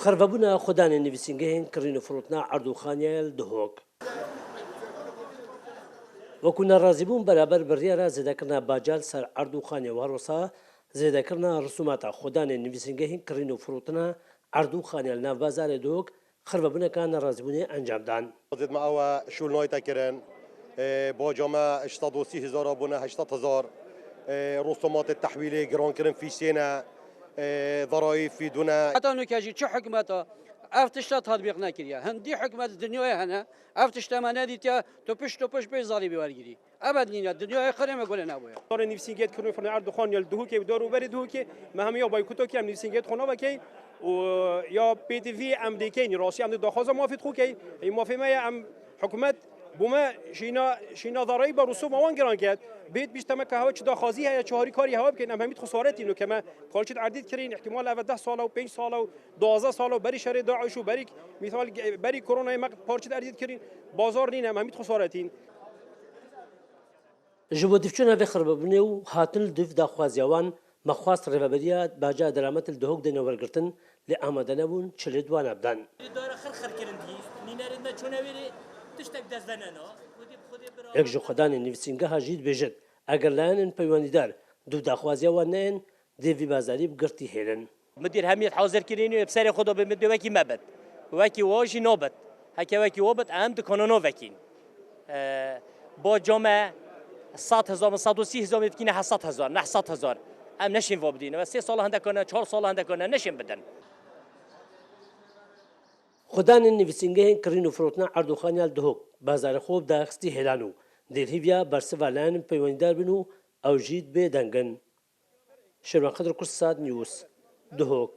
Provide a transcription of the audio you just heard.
خربەبوونا خۆدانی نویسینگەهێن کڕین و فرۆتنا عەردوخانیە دهۆک وەکو نەڕازیبوون بەرامبەر بڕیارە زێدەکردنا باجال سەر عەردوخانیە و هەروەسا زێدەکردنا ڕسوماتە خۆدانی نویسینگەهێن کڕین و فرۆتنا عەردوخانیە لە ناوبازارێ دهۆک خربەبوونەکان نەڕازیبوونێ ئەنجامدان. ما ئەوە شولنۆی تەکردن بۆ جۆمە 830,000 بوونە 800,000 رسومات التحويلي جران كرم في سينا ضرائب في دونا حتى نكاجي شو حكمتها افتشتا تطبيق نكريا هندي حكمت الدنيا هنا افتشتا ما ناديتها توبش بيزاري بيورجري ابد لينا الدنيا خير ما قولنا ابويا دار نفسيات كانوا في عرض خان يلدهو كي بدارو برده كي ما هم يا بايكوتو كي ام نفسيات خنا وكي و يا بي تي في امريكاني راسي ام داخل ما في تخو كي ما في ما ام حكومت بوما شینا ضرایب رسوم وان گران کرد بیت بیشتر که هوا چدا خازی هیا چهاری کاری هوا بکنم همین خسارتی اینو که ما کالچید عدید کردین احتمال اول 10 سال و 5 سال و 12 سال و بری شر داعش و بری مثال بری کرونا ما پارچید عدید کردین بازار نین همین خسارتین جبو دفچونا به خرببنه و هاتن دف داخوازیوان مخواست رهبریات باجا درامت الدهوک دنورگرتن لآمدنه بون چلدوان ابدان داره خر کردی نینارد چونه وری تشتک دزدنانا یک جو خدان نویسینگەها ژید بێژێت ئەگەر لایەنن پەیوەندیدار دوو داخوازیەوە نەن دێوی بازاری بگرتی هێرن مدیر هەمیت حاضرکردنی بسەری خۆدا بمێت وەکی مەبەت وەکی وەژی نۆبەت هەکە وەکی وەبەت ئەم دکۆنۆ وەکین بۆ جۆمە 100,000 130,000 بکینە 700,000 نه 700,000 ئەم نەشین بۆ بدینەوە 3 ساڵ هەندەکەنە 4 ساڵ هەندەکەنە نەشین بدەن خۆدانی نویسینگەهێن کڕین و فرۆتنا عەردوخانیال دهۆک بازارە خۆب داخستی هێلان و دێرهیڤیا بەرسەڤا لایەنن پەیوەندیدار بن و ئەو ژید بێ دەنگن شێرمان خەدر کورسات نیوس دهۆک